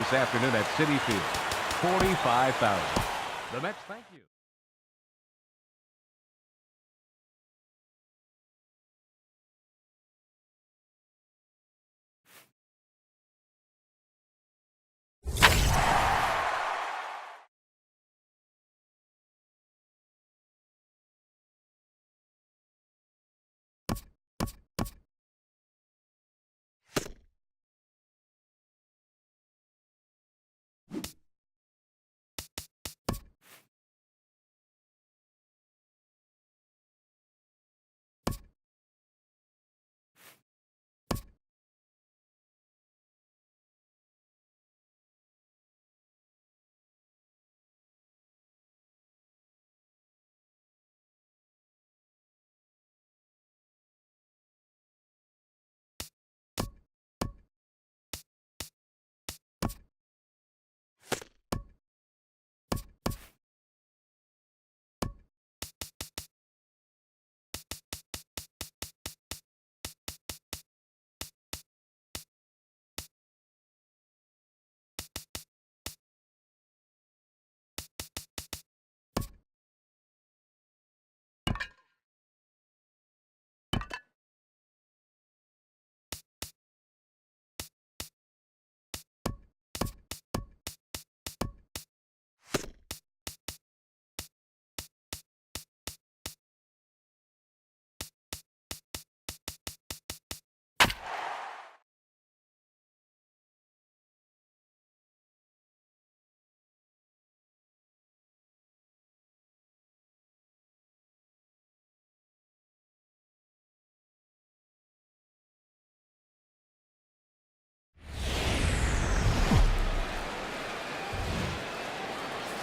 this afternoon at Citi Field. 45,000. The Mets thank you.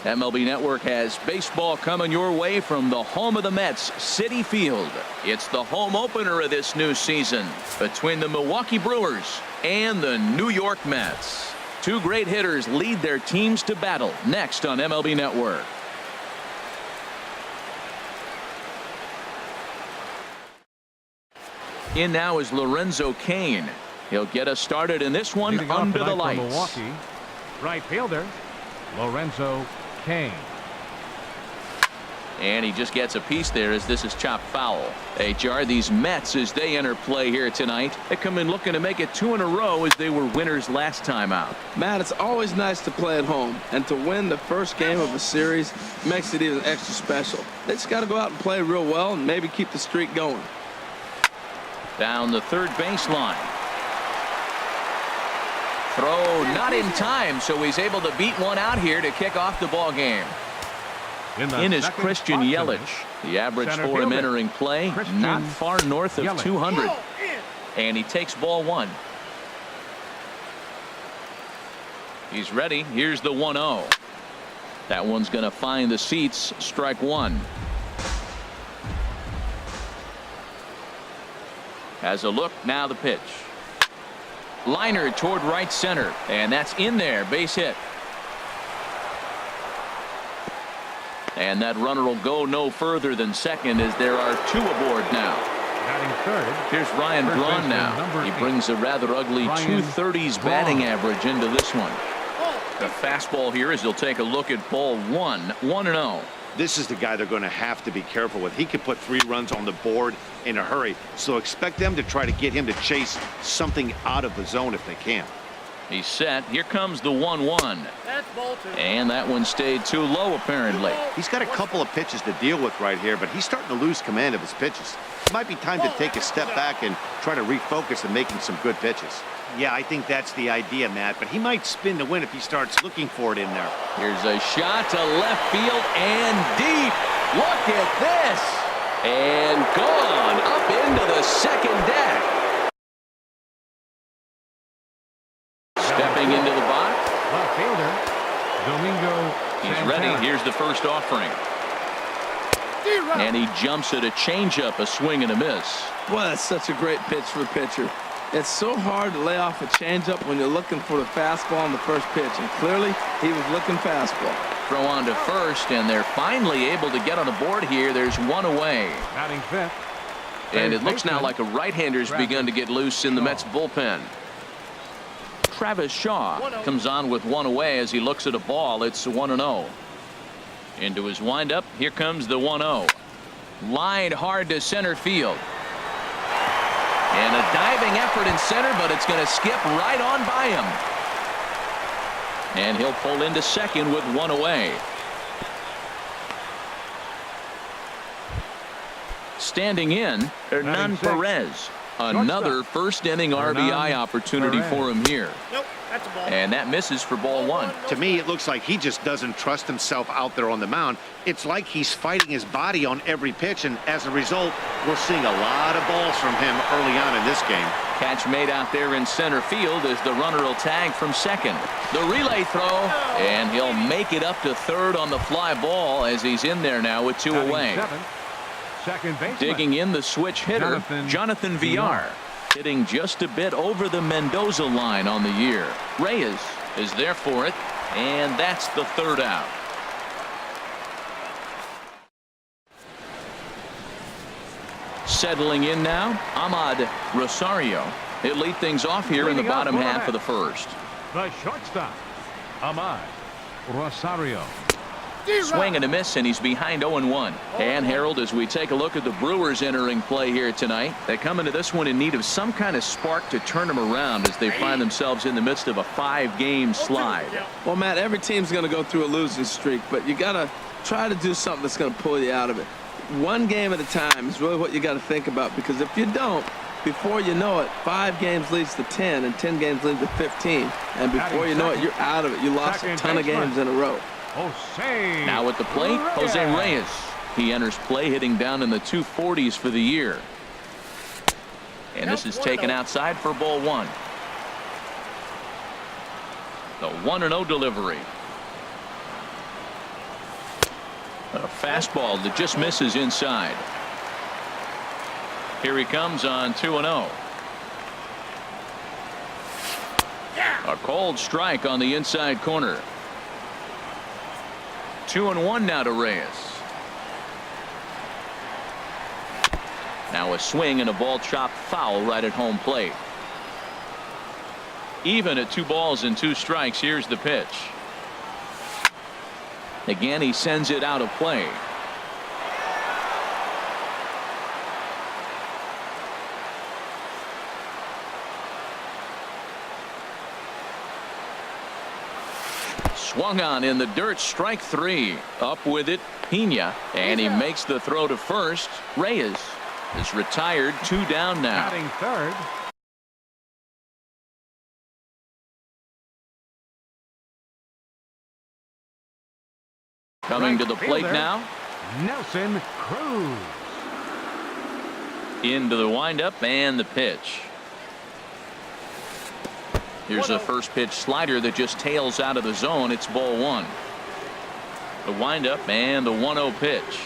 MLB Network has baseball coming your way from the home of the Mets, Citi Field. It's the home opener of this new season between the Milwaukee Brewers and the New York Mets. Two great hitters lead their teams to battle next on MLB Network. In now is Lorenzo Cain. He'll get us started in this one under the lights. Milwaukee, right fielder Lorenzo Cain. And he just gets a piece there as this is chopped foul. HR, these Mets, as they enter play here tonight, they come in looking to make it 2 in a row as they were winners last time out. Matt, it's always nice to play at home, and to win the first game of a series makes it even extra special. They just got to go out and play real well and maybe keep the streak going. Down the third baseline. Throw not in time, so he's able to beat one out here to kick off the ball game. In is Christian Yelich. The average for him entering play, not far north of 200. And he takes ball 1. He's ready. Here's the 1-0. That one's going to find the seats. Strike 1. Has a look. Now the pitch. Liner toward right center, and that's in there. Base hit. And that runner will go no further than second as there are 2 aboard now. Here's Ryan Braun now. He brings a rather ugly 230s batting average into this one. The fastball here as he'll take a look at ball 1. 1-0. This is the guy they're going to have to be careful with. He could put 3 runs on the board in a hurry, so expect them to try to get him to chase something out of the zone if they can. He's set. Here comes the 1-1. And that one stayed too low apparently. He's got a couple of pitches to deal with right here, but he's starting to lose command of his pitches. It might be time to take a step back and try to refocus on making some good pitches. Yeah, I think that's the idea, Matt, but he might spin to win if he starts looking for it in there. Here's a shot to left field and deep. Look at this. And gone up into the second deck. Stepping into the box. Left fielder Domingo. He's ready. Here's the first offering. And he jumps at a changeup, a swing and a miss. Boy, that's such a great pitch for a pitcher. It's so hard to lay off a changeup when you're looking for the fastball on the first pitch, and clearly he was looking fastball. Throw on to first, and they're finally able to get on the board here. There's 1 away. Batting fifth. And it looks now like a right-hander's begun to get loose in the Mets bullpen. Travis Shaw comes on with one away as he looks at a ball. It's 1-0. Into his windup. Here comes the 1-0. Lined hard to center field. And a diving effort in center, but it's going to skip right on by him. And he'll pull into second with one away. Standing in, Hernan Perez. Another first inning RBI opportunity for him here. Nope, that's a ball. And that misses for ball one. To me, it looks like he just doesn't trust himself out there on the mound. It's like he's fighting his body on every pitch, and as a result, we're seeing a lot of balls from him early on in this game. Catch made out there in center field as the runner will tag from second. The relay throw, and he'll make it up to third on the fly ball as he's in there now with two away. Second baseman. Digging in the switch hitter, Jonathan Villar, hitting just a bit over the Mendoza line on the year. Reyes is there for it, and that's the third out. Settling in now, Ahmad Rosario. He'll lead things off here in the bottom half of the first. The shortstop, Ahmad Rosario. Swing and a miss, and he's behind 0-1. And Harold, as we take a look at the Brewers entering play here tonight, they come into this one in need of some kind of spark to turn them around as they find themselves in the midst of a 5-game slide. Well, Matt, every team's going to go through a losing streak, but you got to try to do something that's going to pull you out of it. One game at a time is really what you got to think about, because if you don't, before you know it, 5 games leads to 10, and 10 games lead to 15. And before you know it, you're out of it. You lost a ton of games in a row. Now at the plate, Jose Reyes. He enters play hitting down in the 240s for the year. And this is taken outside for ball one. The 1-0 delivery. A fastball that just misses inside. Here he comes on 2-0. A cold strike on the inside corner. 2-1 now to Reyes. Now a swing and a ball chopped foul right at home plate. Even at 2 balls and 2 strikes. Here's the pitch. Again, he sends it out of play. Swung on in the dirt, strike 3. Up with it, Pena, and he makes the throw to first. Reyes is retired, 2 down now. Batting third. Coming to the plate now, Nelson Cruz. into the windup and the pitch. Here's a first pitch slider that just tails out of the zone. It's ball one. The windup and the 1-0 pitch.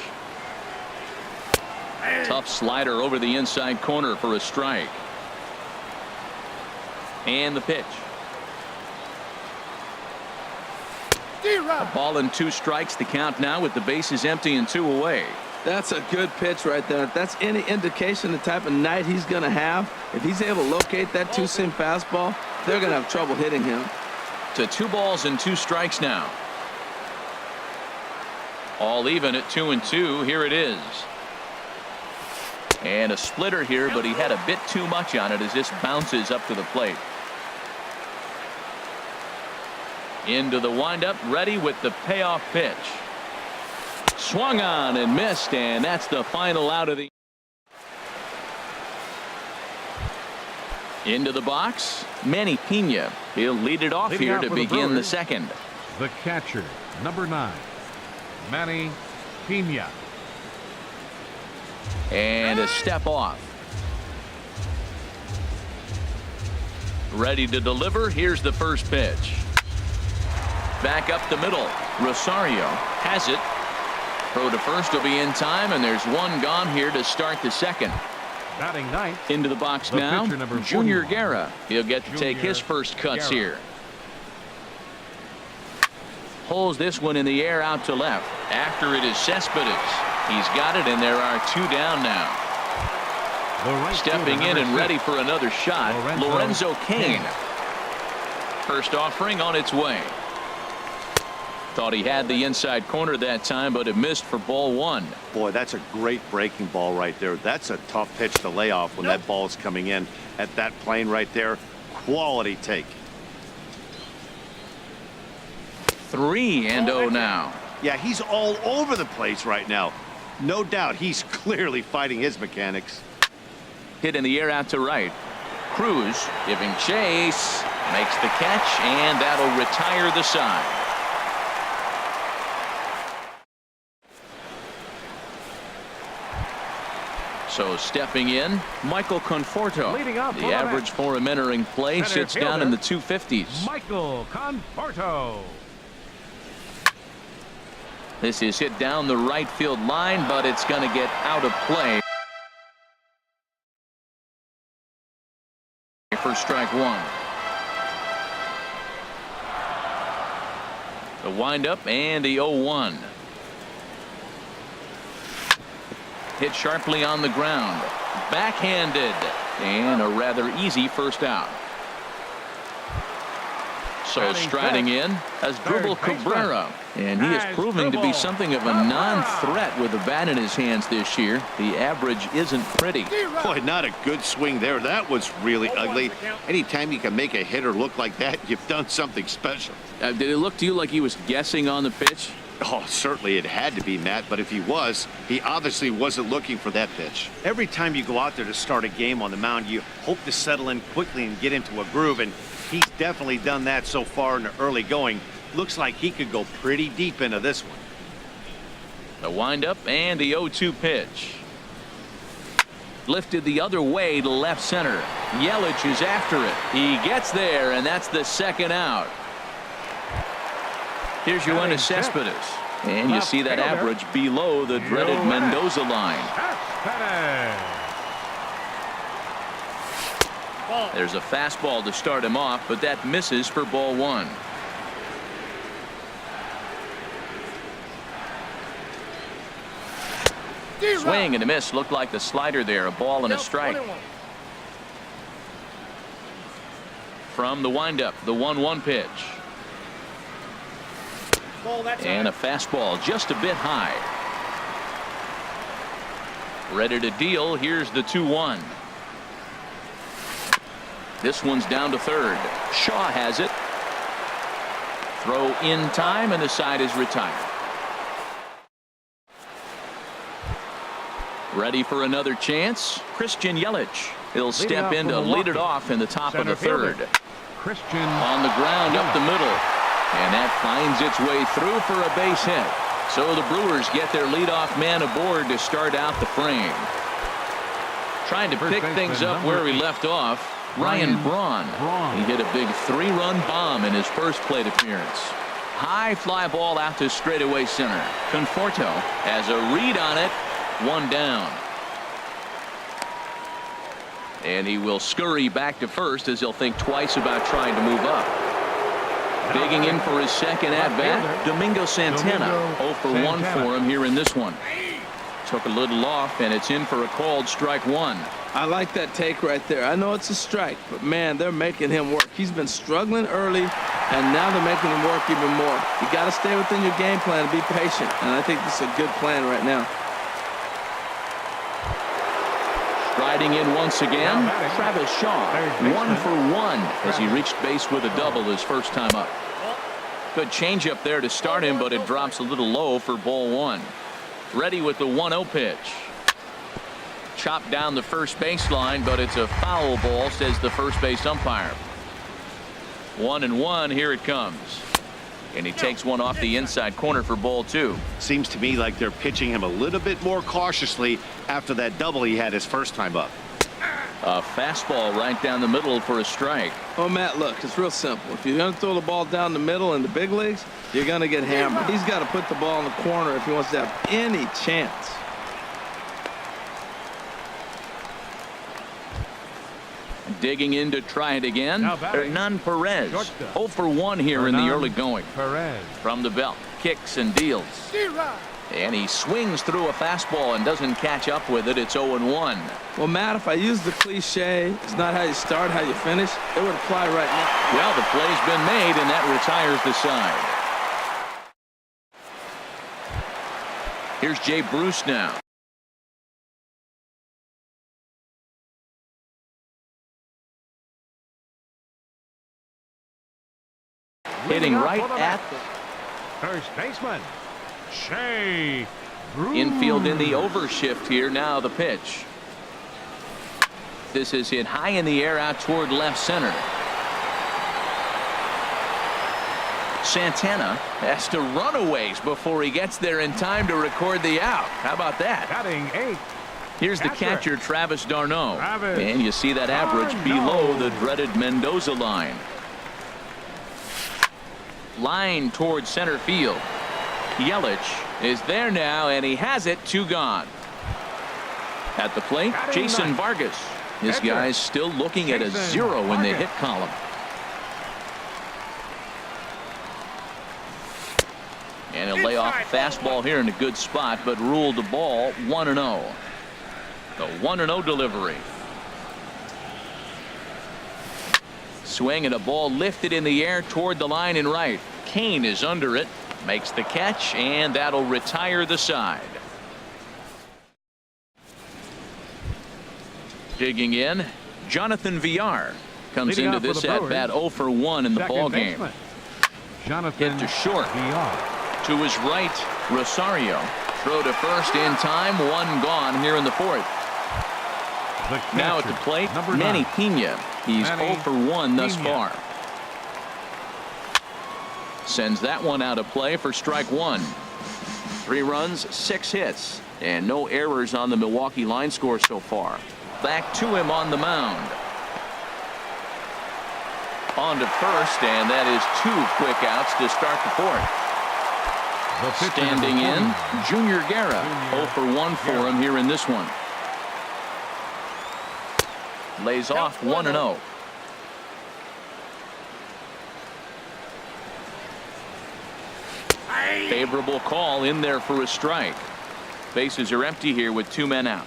Tough slider over the inside corner for a strike. And the pitch. A ball and 2 strikes. The count now with the bases empty and 2 away. That's a good pitch right there. If that's any indication the type of night he's going to have, if he's able to locate that 2-seam fastball, they're going to have trouble hitting him. To 2 balls and 2 strikes now. All even at 2-2. Here it is. And a splitter here, but he had a bit too much on it as this bounces up to the plate. Into the windup, ready with the payoff pitch. Swung on and missed, and that's the final out of the. Into the box, Manny Pena. He'll lead it off here to begin the second. The catcher, number 9, Manny Pena. And a step off. Ready to deliver. Here's the first pitch. Back up the middle. Rosario has it. Throw to first will be in time, and there's 1 gone here to start the second. Batting 9th. Into the box now, Junior Guerra. He'll get to take his first cuts here. Pulls this one in the air out to left. After it is Cespedes. He's got it, and there are 2 down now. Stepping in and ready for another shot, Lorenzo Cain. First offering on its way. Thought he had the inside corner that time, but it missed for ball one. Boy, that's a great breaking ball right there. That's a tough pitch to lay off when that ball is coming in at that plane right there. Quality take. 3-0 now. Yeah, he's all over the place right now. No doubt he's clearly fighting his mechanics. Hit in the air out to right. Cruz giving chase, makes the catch, and that'll retire the side. So stepping in, Michael Conforto. The average for him entering play sits down in the 250s. Michael Conforto. This is hit down the right field line, but it's going to get out of play for strike one. The windup and the 0-1. Hit sharply on the ground. Backhanded. And a rather easy first out. So striding in as Dribble Cabrera. And he is proving to be something of a non-threat with the bat in his hands this year. The average isn't pretty. Boy, not a good swing there. That was really ugly. Anytime you can make a hitter look like that, you've done something special. Did it look to you like he was guessing on the pitch? Oh, certainly it had to be, Matt, but if he was, he obviously wasn't looking for that pitch. Every time you go out there to start a game on the mound, you hope to settle in quickly and get into a groove, and he's definitely done that so far in the early going. Looks like he could go pretty deep into this one. The windup and the 0-2 pitch. Lifted the other way to left center. Yelich is after it. He gets there, and that's the second out. Here's Yoenis Cespedes. And you see that average below the dreaded Mendoza line. There's a fastball to start him off, but that misses for ball one. Swing and a miss. Looked like the slider there. A ball and a strike. From the windup, the 1-1 pitch. And a fastball just a bit high. Ready to deal. Here's the 2-1. This one's down to third. Shaw has it. Throw in time, and the side is retired. Ready for another chance. Christian Yelich. He'll step in to lead it off in the top of the third. Christian on the ground up the middle. And that finds its way through for a base hit. So the Brewers get their leadoff man aboard to start out the frame. Trying to pick things up where he left off, Ryan Braun. He hit a big 3-run bomb in his first plate appearance. High fly ball out to straightaway center. Conforto has a read on it. One down. And he will scurry back to first as he'll think twice about trying to move up. Digging in for his second at-bat, Domingo Santana. 0 for 1 for him here in this one. Took a little off, and it's in for a called strike one. I like that take right there. I know it's a strike, but man, they're making him work. He's been struggling early, and now they're making him work even more. You got to stay within your game plan and be patient, and I think this is a good plan right now. Striding in once again, Travis Shaw. 1 for 1 as he reached base with a double his first time up. Good changeup there to start him, but it drops a little low for ball one. Ready with the 1-0 pitch. Chopped down the first baseline, but it's a foul ball, says the first base umpire. 1-1, here it comes. And he takes one off the inside corner for ball two. Seems to me like they're pitching him a little bit more cautiously after that double he had his first time up. A fastball right down the middle for a strike. Oh, Matt, look, it's real simple. If you're going to throw the ball down the middle in the big leagues, you're going to get hammered. He's got to put the ball in the corner if he wants to have any chance. Digging in to try it again. Hernan Perez. 0 for 1 here in the early going. From the belt. Kicks and deals. And he swings through a fastball and doesn't catch up with it. It's 0-1. Well, Matt, if I use the cliche, it's not how you start, how you finish, it would apply right now. Well, the play's been made, and that retires the side. Here's Jay Bruce now. Hitting right at the first baseman, Jay Bruce. Infield in the overshift here. Now the pitch. This is hit high in the air out toward left center. Santana has to run a ways before he gets there in time to record the out. How about that? Batting eighth. Here's the catcher, Travis d'Arnaud. And you see that average below the dreaded Mendoza line. Line towards center field. Yelich is there now, and he has it. 2 gone. At the plate, Jason Vargas. This guy's still looking at a 0 in the hit column. And a layoff fastball here in a good spot, but ruled the ball 1-0. The 1-0 delivery. Swing and a ball lifted in the air toward the line and right. Kane is under it, makes the catch, and that'll retire the side. Digging in, Jonathan Villar comes into this at bat 0 for 1 in the ball game. Hit to short. To his right, Rosario. Throw to first in time. 1 gone here in the 4th. Now at the plate, Manny Pena. He's 0 for 1 thus far. Sends that one out of play for strike 1. 3 runs, 6 hits, and no errors on the Milwaukee line score so far. Back to him on the mound. On to first, and that is 2 quick outs to start the 4th. Standing in, Junior Guerra. 0 for 1 for him here in this one. Lays off 1-0. Favorable call in there for a strike. Bases are empty here with 2 men out.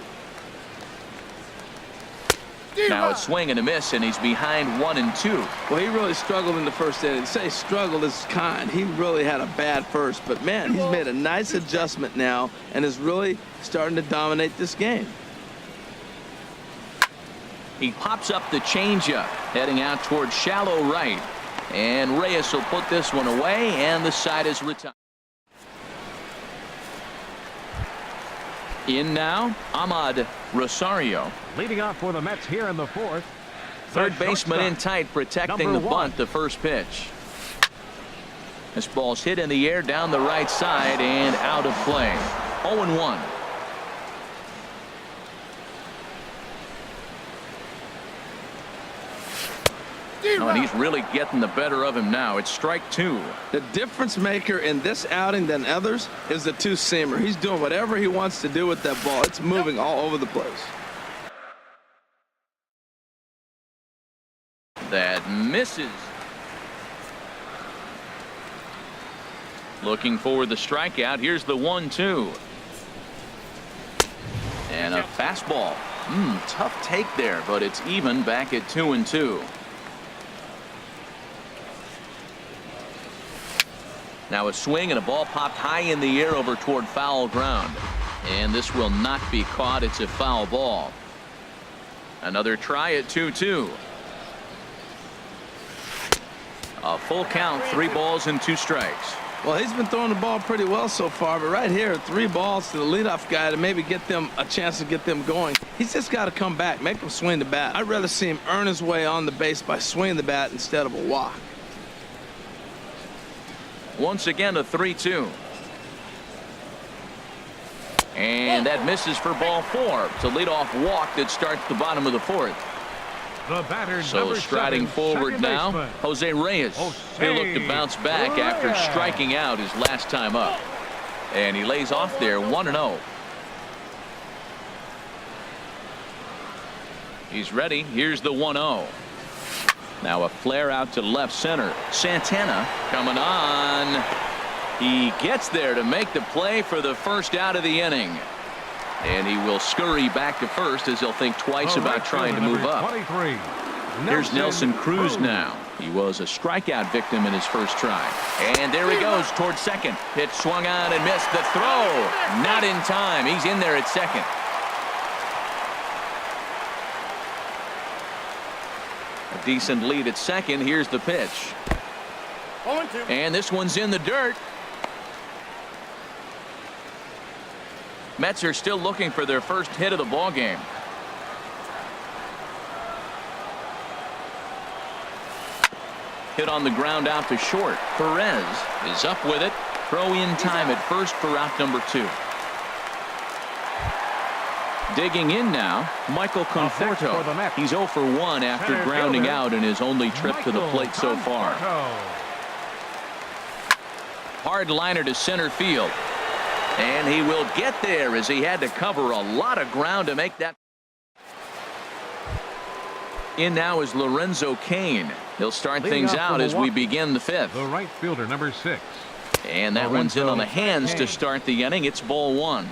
Now a swing and a miss, and he's behind 1 and 2. Well, he really struggled in the first inning. Say struggled is kind. He really had a bad first, but man, he's made a nice adjustment now and is really starting to dominate this game. He pops up the changeup, heading out toward shallow right, and Reyes will put this one away, and the side is retired. In now, Ahmad Rosario. Leading off for the Mets here in the 4th. Third baseman in tight, protecting the bunt, the first pitch. This ball's hit in the air down the right side and out of play. 0-1. Oh, and he's really getting the better of him now. It's strike 2. The difference maker in this outing than others is the 2-seamer. He's doing whatever he wants to do with that ball. It's moving all over the place. That misses. Looking for the strikeout. Here's the 1-2. And a fastball. Tough take there, but it's even back at 2-2. Now a swing and a ball popped high in the air over toward foul ground. And this will not be caught. It's a foul ball. Another try at 2-2. A full count, 3 balls and 2 strikes. Well, he's been throwing the ball pretty well so far, but right here, 3 balls to the leadoff guy to maybe get them a chance to get them going. He's just got to come back, make him swing the bat. I'd rather see him earn his way on the base by swinging the bat instead of a walk. Once again, a 3-2. And that misses for ball 4. It's a leadoff walk that starts the bottom of the 4th. The batter, so striding forward now, Jose Reyes. He'll look to bounce back after striking out his last time up. And he lays off there 1-0. He's ready. Here's the 1-0. Now a flare out to left center. Santana coming on. He gets there to make the play for the first out of the inning. And he will scurry back to first as he'll think twice about trying to move up. 23. Here's Nelson Cruz now. He was a strikeout victim in his first try. And there he goes towards second. Pitch swung on and missed. The throw not in time. He's in there at second. A decent lead at second. Here's the pitch. And this one's in the dirt. Mets are still looking for their first hit of the ball game. Hit on the ground out to short. Perez is up with it. Throw in time at first for out number 2. Digging in now, Michael Conforto. He's 0 for 1 after grounding out in his only trip to the plate so far. Hard liner to center field. And he will get there as he had to cover a lot of ground to make that. In now is Lorenzo Cain. He'll start things out as we begin the 5th. The right fielder, number 6. And that one's in on the hands to start the inning. It's ball 1.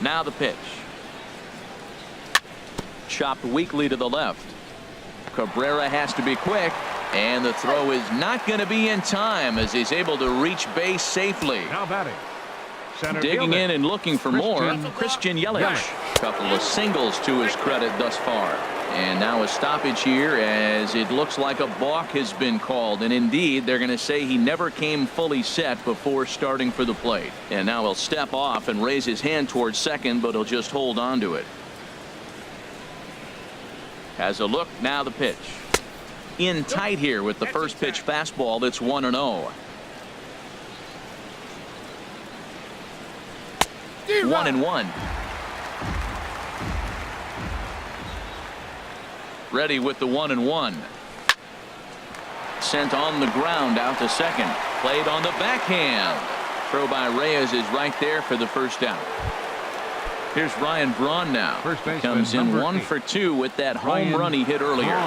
Now the pitch. Chopped weakly to the left. Cabrera has to be quick. And the throw is not going to be in time as he's able to reach base safely. Now batting. Digging in and looking for more, Christian Yelich. Couple of singles to his credit thus far. And now a stoppage here as it looks like a balk has been called. And indeed, they're going to say he never came fully set before starting for the plate. And now he'll step off and raise his hand towards second, but he'll just hold on to it. Has a look, now the pitch. In tight here with the first pitch fastball that's 1-0. 1-1. Ready with the 1-1. Sent on the ground out to second. Played on the backhand. Throw by Reyes is right there for the first out. Here's Ryan Braun now. Comes in 1 for 2 with that home run he hit earlier.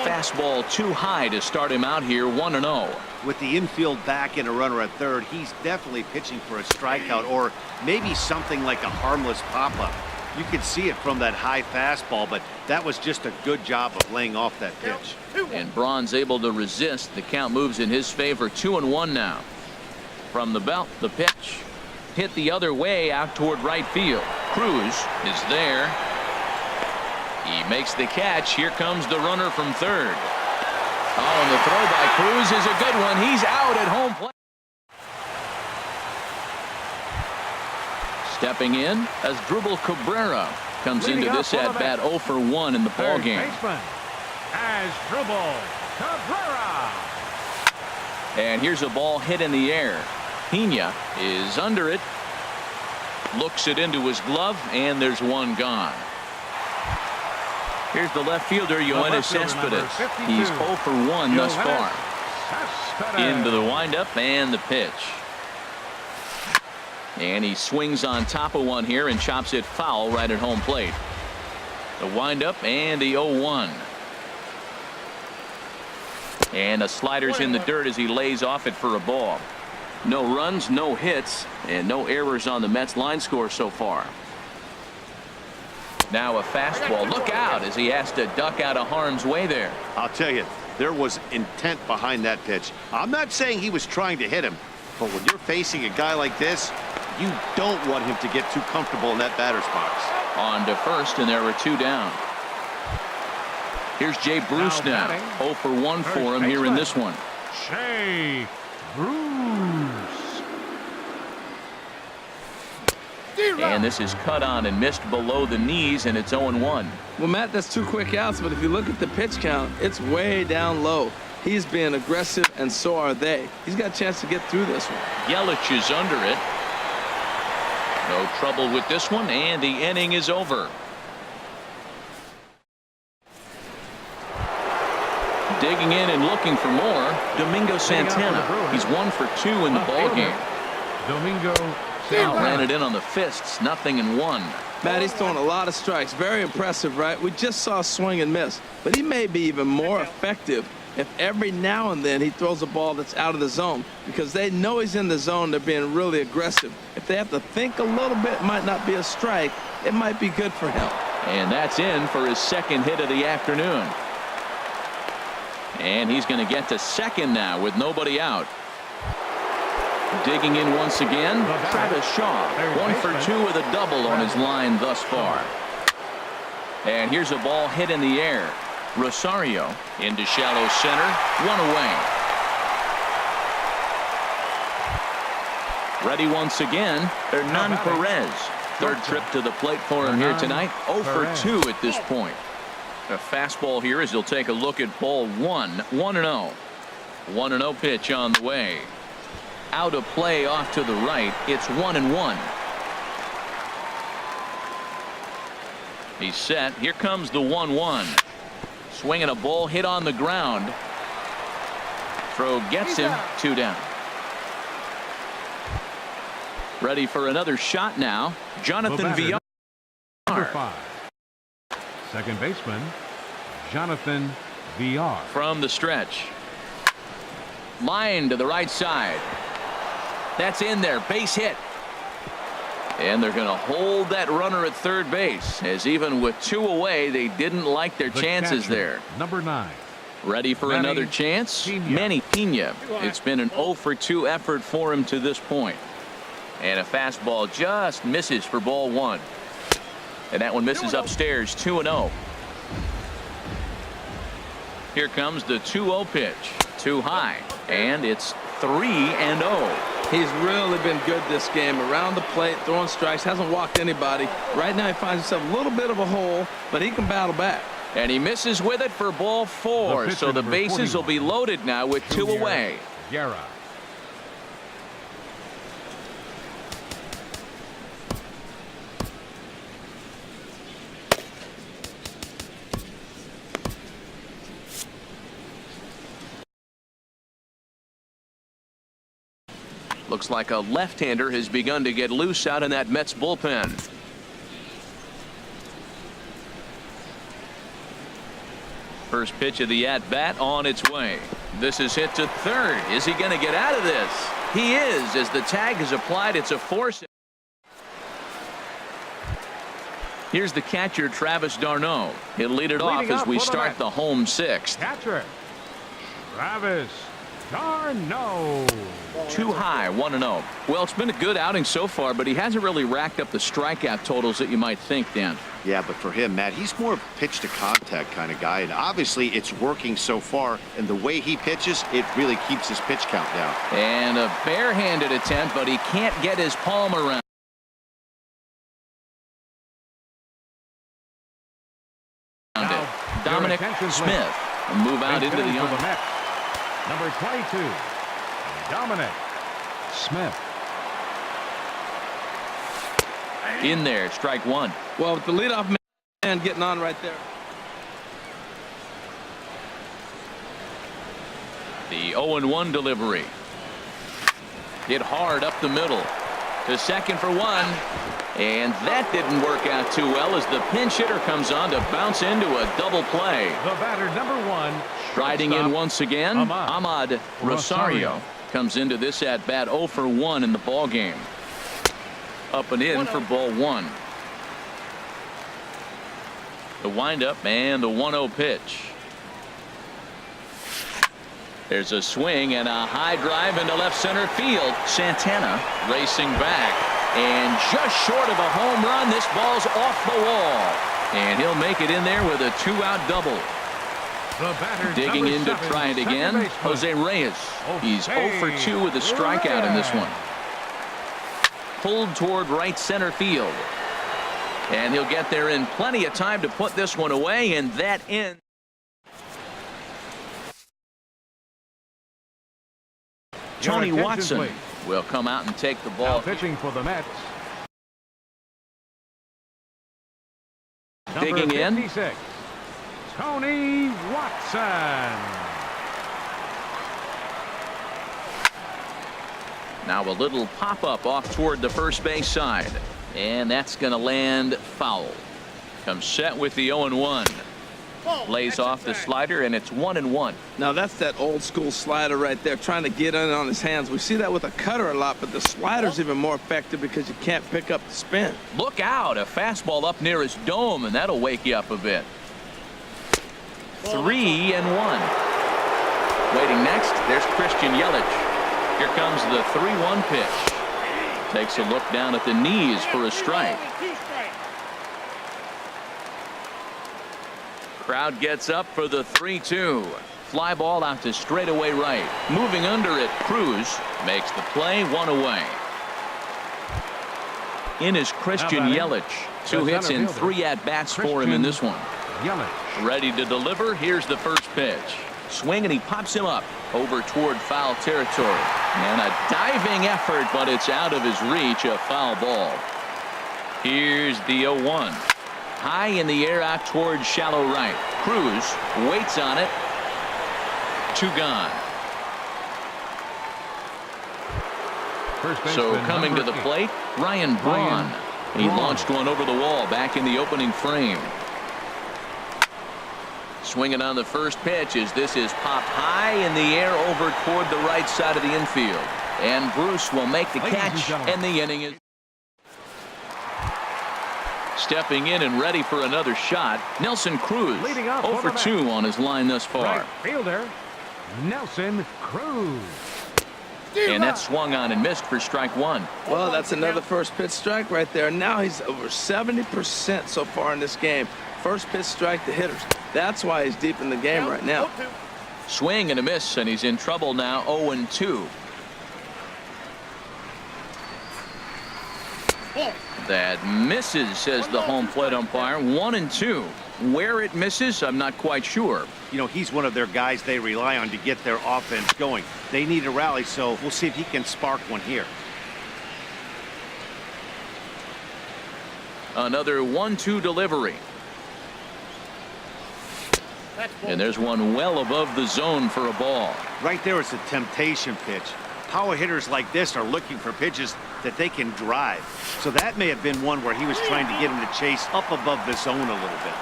Fastball too high to start him out here. 1-0. With the infield back and a runner at third, he's definitely pitching for a strikeout or maybe something like a harmless pop-up. You could see it from that high fastball, but that was just a good job of laying off that pitch. And Braun's able to resist. The count moves in his favor. 2-1 now. From the belt, the pitch. Hit the other way out toward right field. Cruz is there. He makes the catch. Here comes the runner from third. Oh, and the throw by Cruz is a good one. He's out at home plate. Stepping in as Drupal Cabrera comes into this at bat 0 for 1 in the ball game. As Drupal Cabrera. And here's a ball hit in the air. Pena is under it. Looks it into his glove, and there's one gone. Here's the left fielder, Yoenis Cespedes. He's 0 for 1 thus far. Into the windup and the pitch. And he swings on top of one here and chops it foul right at home plate. The windup and the 0-1. And a slider's in the dirt as he lays off it for a ball. No runs, no hits, and no errors on the Mets line score so far. Now a fastball. Look out as he has to duck out of harm's way there. I'll tell you, there was intent behind that pitch. I'm not saying he was trying to hit him, but when you're facing a guy like this, you don't want him to get too comfortable in that batter's box. On to first, and there are 2 down. Here's Jay Bruce now. 0 for 1 for him here in this one. Jay Bruce. And this is cut on and missed below the knees, and it's 0-1. Well, Matt, that's 2 quick outs, but if you look at the pitch count, it's way down low. He's being aggressive, and so are they. He's got a chance to get through this one. Yelich is under it. No trouble with this one, and the inning is over. Digging in and looking for more, Domingo Santana. He's 1 for 2 in the ballgame. Domingo Ran it in on the fists, 0-1. Matt, he's throwing a lot of strikes. Very impressive, right? We just saw swing and miss, but he may be even more effective if every now and then he throws a ball that's out of the zone, because they know he's in the zone. They're being really aggressive. If they have to think a little bit, it might not be a strike. It might be good for him. And that's in for his second hit of the afternoon. And he's going to get to second now with nobody out. Digging in once again, Travis Shaw. 1 for 2 with a double on his line thus far. And here's a ball hit in the air. Rosario into shallow center. 1 away. Ready once again, Hernan Perez. Third trip to the plate for him here tonight. 0 for 2 at this point. A fastball here as he'll take a look at ball 1. 1-0. 1-0 pitch on the way. Out of play off to the right. It's 1-1. He's set. Here comes the 1-1. Swinging a ball hit on the ground. Throw gets him. 2 down. Ready for another shot now. Jonathan Villar. Number 5. Second baseman, Jonathan Villar. From the stretch. Line to the right side. That's in there. Base hit. And they're going to hold that runner at third base, as even with 2 away, they didn't like their chances catcher, there. Number 9. Ready for another chance? Manny Pena. It's been an 0 for 2 effort for him to this point. And a fastball just misses for ball 1. And that one misses upstairs. 2-0. Here comes the 2-0 pitch. Too high. And it's 3-0. He's really been good this game. Around the plate, throwing strikes, hasn't walked anybody. Right now he finds himself a little bit of a hole, but he can battle back. And he misses with it for ball 4. So the bases will be loaded now with 2 away. Guerra. Looks like a left-hander has begun to get loose out in that Mets bullpen. First pitch of the at-bat on its way. This is hit to third. Is he going to get out of this? He is, as the tag is applied. It's a force. Here's the catcher, Travis d'Arnaud. He'll lead it off as we start the home 6th. Catcher, Travis d'Arnaud. Too high. 1-0. Well, it's been a good outing so far, but he hasn't really racked up the strikeout totals that you might think, Dan. Yeah, but for him, Matt, he's more of a pitch to contact kind of guy, and obviously it's working so far, and the way he pitches, it really keeps his pitch count down. And a barehanded attempt, but he can't get his palm around. Dominic Smith will move out into the yard. Number 22, Dominic Smith. In there, strike 1. Well, with the leadoff man getting on right there. The 0-1 delivery. Hit hard up the middle. To second for 1. And that didn't work out too well as the pinch hitter comes on to bounce into a double play. The batter, number 1. Riding in once again, Ahmad Rosario comes into this at bat 0 for 1 in the ball game. Up and in for ball 1. The windup and the 1-0 pitch. There's a swing and a high drive into left center field. Santana racing back, and just short of a home run. This ball's off the wall, and he'll make it in there with a 2-out double. Digging in to try it again, Jose Reyes. He's 0 for 2 with a strikeout in this one. Pulled toward right center field, and he'll get there in plenty of time to put this one away, and that ends. Tony Watson will come out and take the ball. Now pitching for the Mets. Digging in. 56, Tony Watson. Now a little pop-up off toward the first base side, and that's going to land foul. Comes set with the 0-1. Lays off the slider, and it's 1-1. Now that's that old school slider right there, trying to get in on his hands. We see that with a cutter a lot, but the slider's even more effective because you can't pick up the spin. Look out, a fastball up near his dome, and that'll wake you up a bit. 3-1. Waiting next, there's Christian Yelich. Here comes the 3-1 pitch. Takes a look down at the knees for a strike. Crowd gets up for the 3-2. Fly ball out to straightaway right. Moving under it, Cruz makes the play, 1 away. In is Christian Yelich. 2 hits and 3 at-bats for him in this one. Ready to deliver. Here's the first pitch. Swing, and he pops him up over toward foul territory. And a diving effort, but it's out of his reach, a foul ball. Here's the 0-1. High in the air out towards shallow right. Cruz waits on it. 2 gone. So coming to the plate, Ryan Braun. He launched one over the wall back in the opening frame. Swinging on the first pitch as this is popped high in the air over toward the right side of the infield. And Bruce will make the catch, and the inning is stepping in and ready for another shot. Nelson Cruz 0 for 2 on his line thus far. Right fielder Nelson Cruz. And that swung on and missed for strike 1. Well, that's another first pitch strike right there. Now he's over 70% so far in this game. First pitch strike to hitters. That's why he's deep in the game right now. Swing and a miss, and he's in trouble now. 0-2. That misses, says the home plate umpire. 1-2. Where it misses, I'm not quite sure. You know, he's one of their guys they rely on to get their offense going. They need a rally, so we'll see if he can spark one here. Another 1-2 delivery. And there's one well above the zone for a ball. Right there is a temptation pitch. Power hitters like this are looking for pitches that they can drive. So that may have been one where he was trying to get him to chase up above the zone a little bit.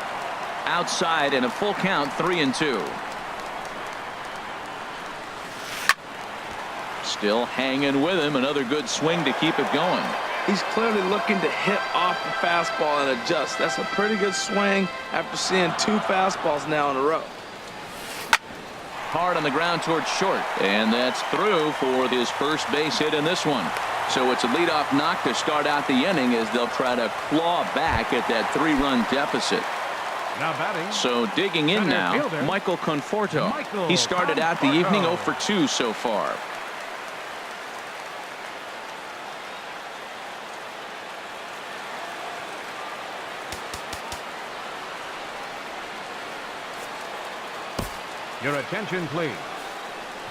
Outside and a full count, 3-2. Still hanging with him. Another good swing to keep it going. He's clearly looking to hit off the fastball and adjust. That's a pretty good swing after seeing 2 fastballs now in a row. Hard on the ground towards short, and that's through for his first base hit in this one. So it's a leadoff knock to start out the inning as they'll try to claw back at that 3-run deficit. Now batting. So digging in now, Michael Conforto. He started out the evening 0 for 2 so far. Your attention, please.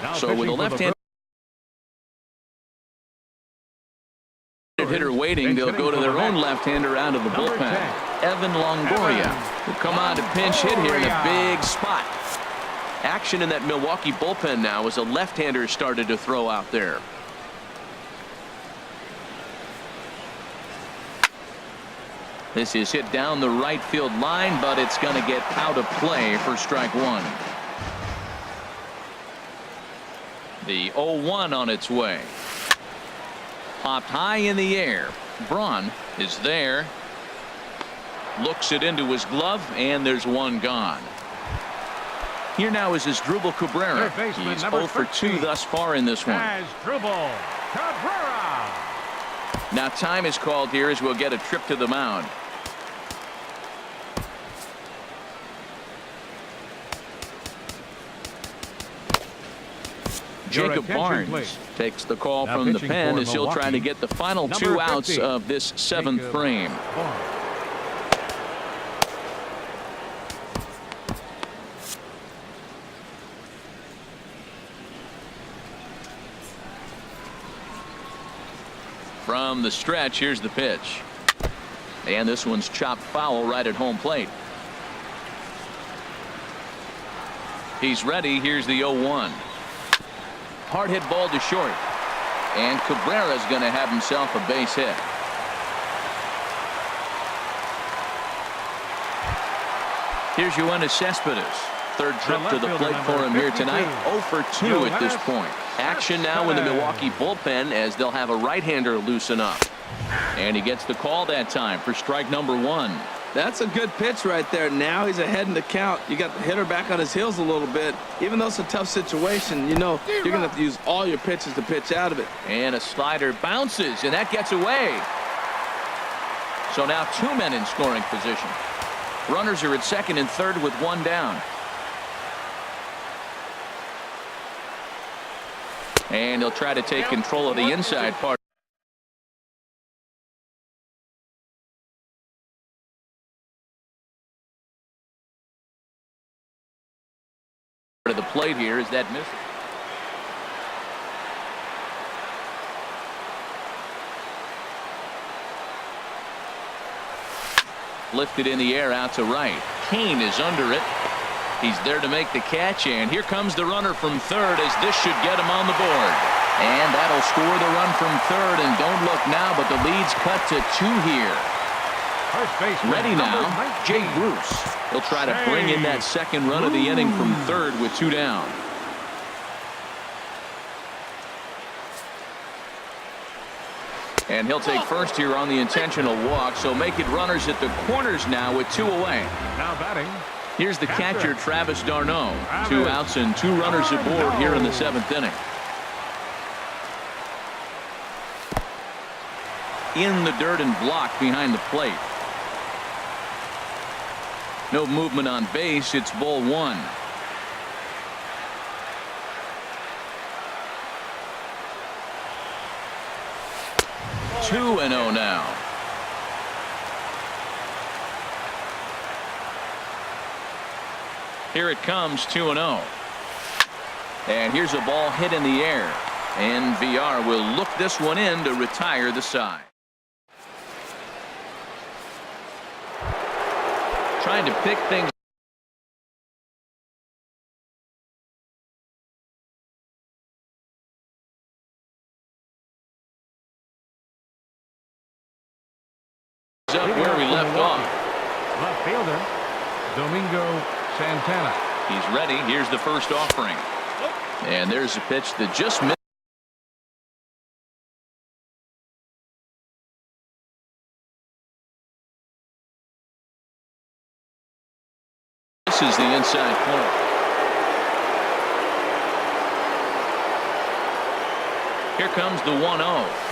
Now so with a left-handed hitter waiting, they'll go to their own left-hander out of the bullpen. Evan Longoria will come on to pinch hit here in a big spot. Action in that Milwaukee bullpen now as a left-hander started to throw out there. This is hit down the right field line, but it's going to get out of play for strike 1. The 0-1 on its way. Popped high in the air. Braun is there. Looks it into his glove, and there's one gone. Here now is Asdrubal Cabrera. He's 0 for 2 thus far in this one. Asdrubal Cabrera. Now time is called here as we'll get a trip to the mound. Jacob Barnes takes the call from the pen as he'll try to get the final 2 outs of this 7th frame. From the stretch, here's the pitch. And this one's chopped foul right at home plate. He's ready. Here's the 0-1. Hard hit ball to short. And Cabrera's going to have himself a base hit. Here's Yoenis Cespedes. Third trip to the plate for him here tonight. 0 for 2 at this point. Action now in the Milwaukee bullpen as they'll have a right-hander loosen up. And he gets the call that time for strike number 1. That's a good pitch right there. Now he's ahead in the count. You got the hitter back on his heels a little bit. Even though it's a tough situation, you know you're going to have to use all your pitches to pitch out of it. And a slider bounces, and that gets away. So now 2 men in scoring position. Runners are at second and third with 1 down. And he'll try to take control of the inside part of the plate here. Is that missed? Lifted in the air out to right. Kane is under it. He's there to make the catch, and here comes the runner from third as this should get him on the board. And that'll score the run from third, and don't look now, but the lead's cut to 2 here. Ready now, Jay Bruce. He'll try to bring in that second run of the inning from third with 2 down. And he'll take first here on the intentional walk, so make it runners at the corners now with 2 away. Now batting. Here's the catcher, Travis d'Arnaud. 2 outs and 2 runners aboard here in the 7th inning. In the dirt and blocked behind the plate. No movement on base. It's ball 1. Two and 0 now. Here it comes, 2-0. And here's a ball hit in the air. And VR will look this one in to retire the side. Trying to pick things up where we left off. Left fielder, Domingo Santana. He's ready. Here's the first offering. And there's a pitch that just missed. This is the inside corner. Here comes the 1-0.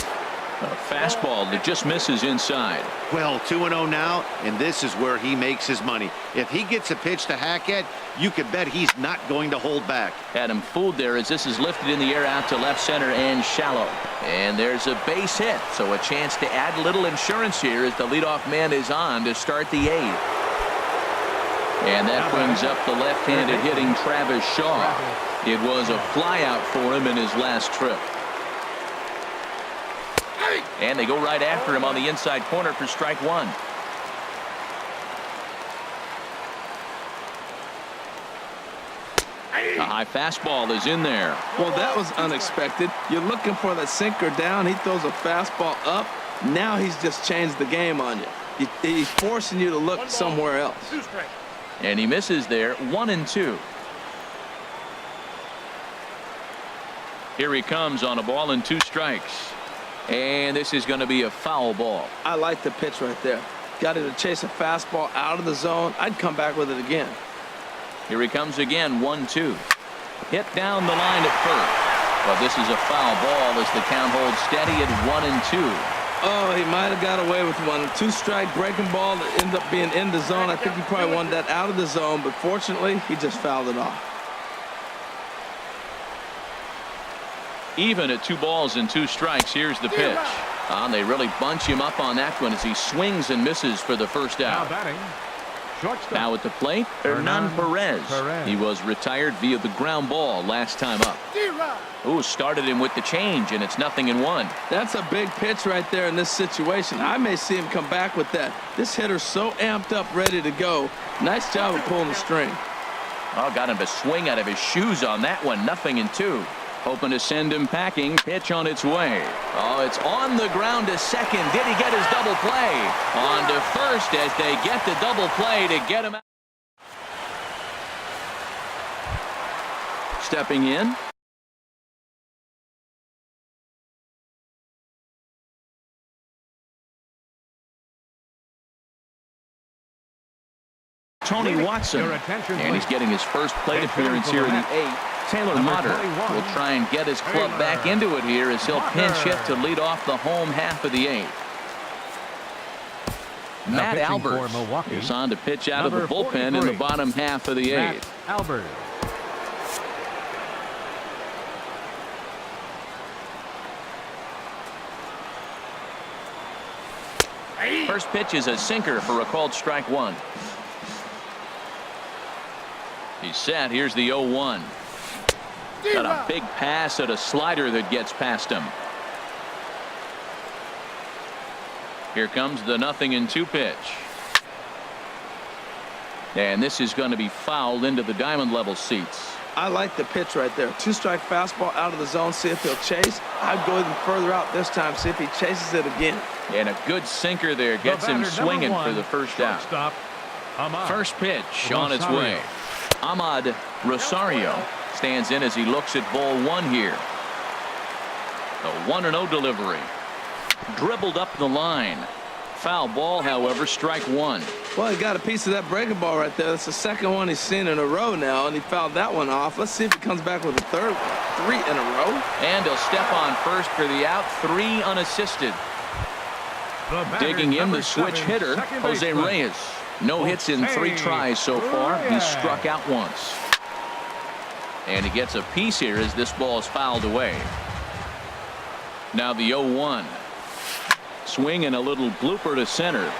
A fastball that just misses inside. Well, 2-0 now, and this is where he makes his money. If he gets a pitch to hack at, you can bet he's not going to hold back. Had him fooled there as this is lifted in the air out to left center and shallow. And there's a base hit, so a chance to add a little insurance here as the leadoff man is on to start the 8th. And that brings up the left-handed hitting Travis Shaw. It was a flyout for him in his last trip. And they go right after him on the inside corner for strike 1. A high fastball is in there. Well, that was unexpected. You're looking for the sinker down. He throws a fastball up. Now he's just changed the game on you. He's forcing you to look somewhere else. And he misses there. 1-2. Here he comes on a ball and 2 strikes. And this is going to be a foul ball. I like the pitch right there. Got him to chase a fastball out of the zone. I'd come back with it again. Here he comes again. 1-2. Hit down the line at first. But this is a foul ball as the count holds steady at 1-2. Oh, he might have got away with one. 2-strike breaking ball that ended up being in the zone. I think he probably wanted that out of the zone, but fortunately, he just fouled it off. Even at 2 balls and 2 strikes. Here's the pitch. They really bunch him up on that one as he swings and misses for the first out. Now at the plate, Hernan Perez. He was retired via the ground ball last time up. Ooh, started him with the change, and it's 0-1. That's a big pitch right there in this situation. I may see him come back with that. This hitter's so amped up, ready to go. Nice job of pulling the string. Oh, got him to swing out of his shoes on that one. 0-2. Hoping to send him packing. Pitch on its way. Oh, it's on the ground to second. Did he get his double play? On to first as they get the double play to get him out. stepping in. Tony Watson, and he's getting his first plate appearance here in the 8th. Taylor Motter will try and get his club back into it here as he'll pinch hit to lead off the home half of the 8th. Matt Albers is on to pitch out of the bullpen in the bottom half of the 8th. Albers. First pitch is a sinker for a called strike 1. He's set. Here's the 0-1. Got a big pass at a slider that gets past him. Here comes the 0-2 pitch. And this is going to be fouled into the diamond level seats. I like the pitch right there. 2-strike fastball out of the zone. See if he'll chase. I'd go even further out this time. See if he chases it again. And a good sinker there gets him swinging for the first out. First pitch on its way. Ahmad Rosario stands in as he looks at ball 1 here. The 1-0 delivery. Dribbled up the line. Foul ball, however, strike 1. Well, he got a piece of that breaking ball right there. That's the second one he's seen in a row now, and he fouled that one off. Let's see if he comes back with a third one. 3 in a row. And he'll step on first for the out. 3 unassisted. Digging in the switch hitter, Jose Reyes. No hits in 3 tries so far. He's struck out once. And he gets a piece here as this ball is fouled away. Now the 0-1. Swing and a little blooper to center.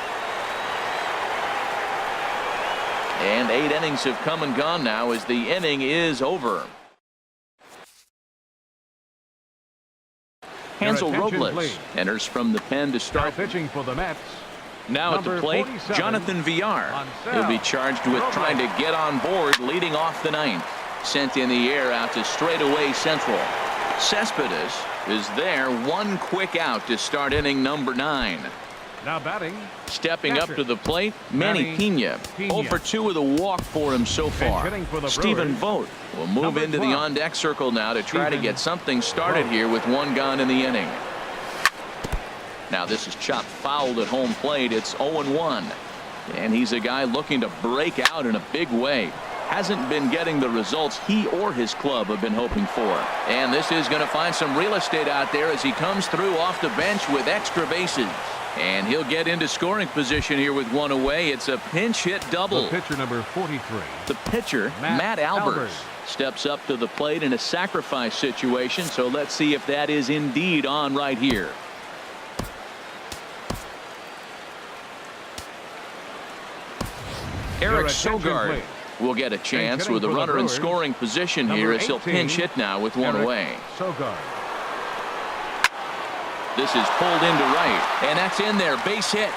And 8 innings have come and gone now as the inning is over. Hansel Robles enters from the pen to start. Pitching for the Mets. Now at the plate, Jonathan Villar. He'll be charged with trying to get on board leading off the 9th. Sent in the air out to straightaway central. Cespedes is there. 1 quick out to start inning number 9. Now batting. Stepping up to the plate, Manny Pena. 0 for 2 with a walk for him so far. Stephen Vogt will move into the on-deck circle now to try to get something started here with 1 gone in the inning. Now this is chopped fouled at home plate. It's 0-1. And he's a guy looking to break out in a big way. Hasn't been getting the results he or his club have been hoping for. And this is going to find some real estate out there as he comes through off the bench with extra bases. And he'll get into scoring position here with 1 away. It's a pinch hit double. The pitcher number 43. The pitcher, Matt Albers, steps up to the plate in a sacrifice situation. So let's see if that is indeed on right here. Eric Sogard will get a chance with a runner in scoring position here as he'll pinch hit now with 1 away. Sogard. This is pulled into right, and that's in there. Base hit.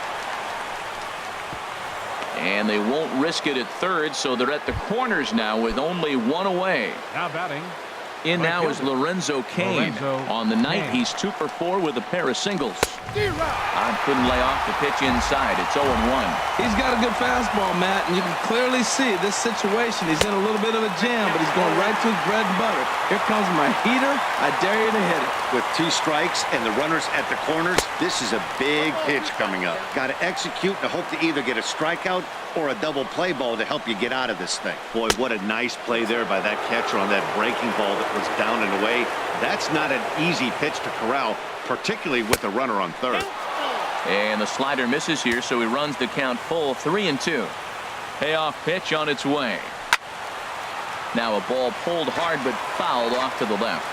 And they won't risk it at third, so they're at the corners now with only 1 away. Now batting. In now is Lorenzo Cain. On the night, he's 2 for 4 with a pair of singles. Odd couldn't lay off the pitch inside. It's 0-1. He's got a good fastball, Matt, and you can clearly see this situation. He's in a little bit of a jam, but he's going right to his bread and butter. Here comes my heater. I dare you to hit it. With 2 strikes and the runners at the corners, this is a big pitch coming up. Got to execute and hope to either get a strikeout or a double play ball to help you get out of this thing. Boy, what a nice play there by that catcher on that breaking ball that was down and away. That's not an easy pitch to corral, particularly with a runner on third. And the slider misses here, so he runs the count full. 3-2. Payoff pitch on its way. Now a ball pulled hard but fouled off to the left.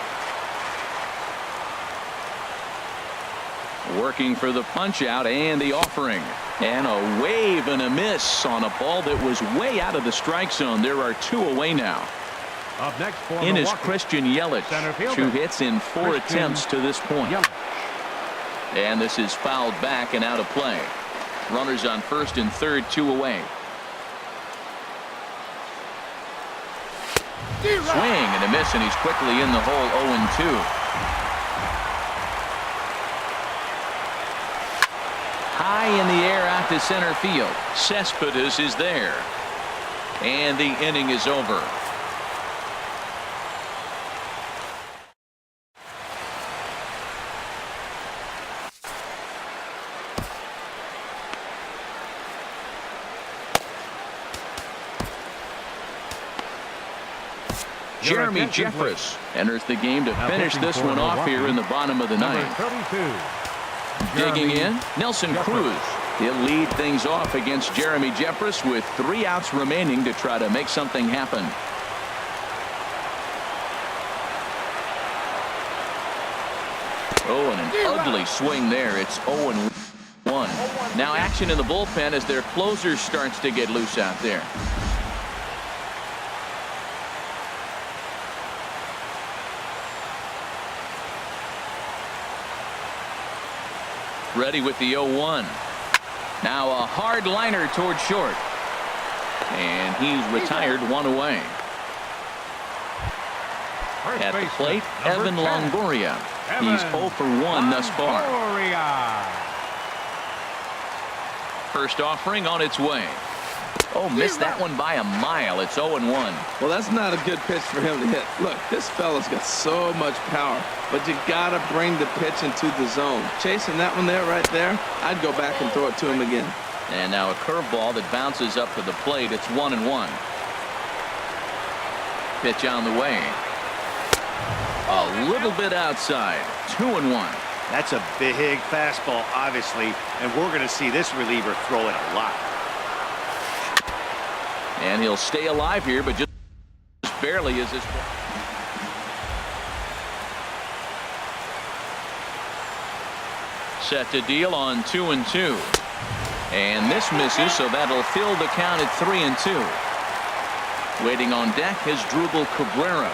Working for the punch out and the offering. And a wave and a miss on a ball that was way out of the strike zone. There are 2 away now. Up next for in is Christian Yelich. 2 hits in 4 attempts to this point. And this is fouled back and out of play. Runners on first and third, 2 away. Swing and a miss, and he's quickly in the hole. 0-2. High in the air out to center field. Cespedes is there. And the inning is over. Jeremy Jeffress enters the game to finish this one off here in the bottom of the ninth. 32. Digging in, Nelson Cruz. He'll lead things off against Jeremy Jeffress with 3 outs remaining to try to make something happen. Oh, and an ugly swing there. It's 0-1. Now action in the bullpen as their closer starts to get loose out there. Ready with the 0-1. Now a hard liner toward short. And he's retired, 1 away. At the plate, Evan Longoria. He's 0 for 1 thus far. First offering on its way. Oh, missed that one by a mile. It's 0-1. Well, that's not a good pitch for him to hit. Look, this fella's got so much power, but you got to bring the pitch into the zone. Chasing that one there, right there, I'd go back and throw it to him again. And now a curveball that bounces up to the plate. It's 1-1. Pitch on the way. A little bit outside. 2-1. That's a big fastball, obviously, and we're going to see this reliever throw it a lot. And he'll stay alive here, but just barely as this. Set to deal on 2-2. And this misses, so that'll fill the count at 3-2. Waiting on deck is Drupal Cabrera.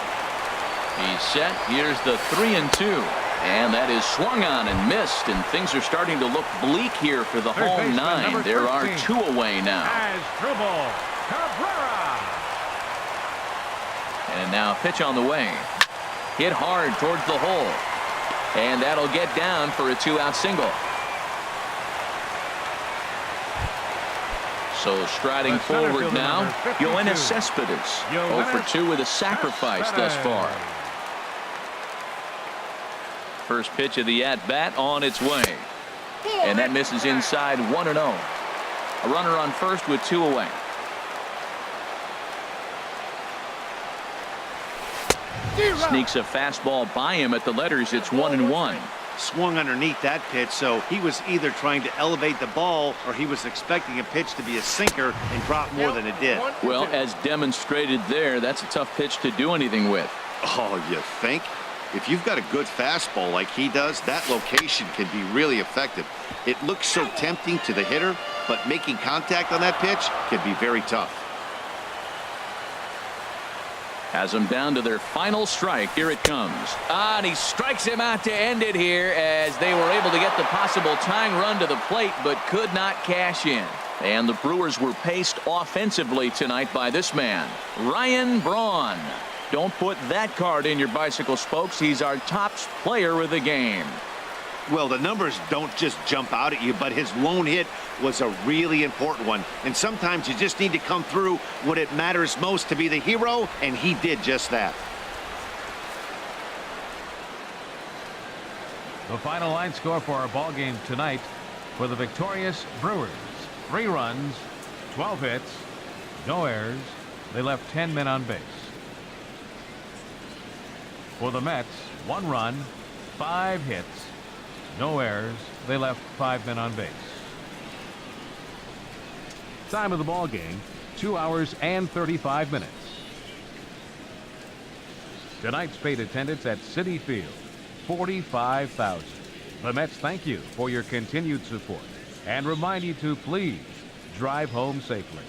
He's set. Here's the 3-2. And that is swung on and missed, and things are starting to look bleak here for the home 9. There are 2 away now. And now pitch on the way. Hit hard towards the hole. And that'll get down for a 2-out single. So striding forward now, Yoenis Cespedes. 0 for 2 with a sacrifice thus far. First pitch of the at-bat on its way. And that misses inside 1-0. A runner on first with 2 away. Sneaks a fastball by him at the letters. It's 1-1. Swung underneath that pitch, so he was either trying to elevate the ball or he was expecting a pitch to be a sinker and drop more than it did. Well, as demonstrated there, that's a tough pitch to do anything with. Oh, you think? If you've got a good fastball like he does, that location can be really effective. It looks so tempting to the hitter, but making contact on that pitch can be very tough. Has them down to their final strike. Here it comes. And he strikes him out to end it here as they were able to get the possible tying run to the plate, but could not cash in. And the Brewers were paced offensively tonight by this man, Ryan Braun. Don't put that card in your bicycle spokes. He's our top player of the game. Well, the numbers don't just jump out at you, but his lone hit was a really important one. And sometimes you just need to come through when it matters most to be the hero, and he did just that. The final line score for our ball game tonight for the victorious Brewers: 3 runs, 12 hits, no errors. They left 10 men on base. For the Mets, 1 run, 5 hits, no errors. They left 5 men on base. Time of the ball game, 2 hours and 35 minutes. Tonight's paid attendance at Citi Field, 45,000. The Mets thank you for your continued support and remind you to please drive home safely.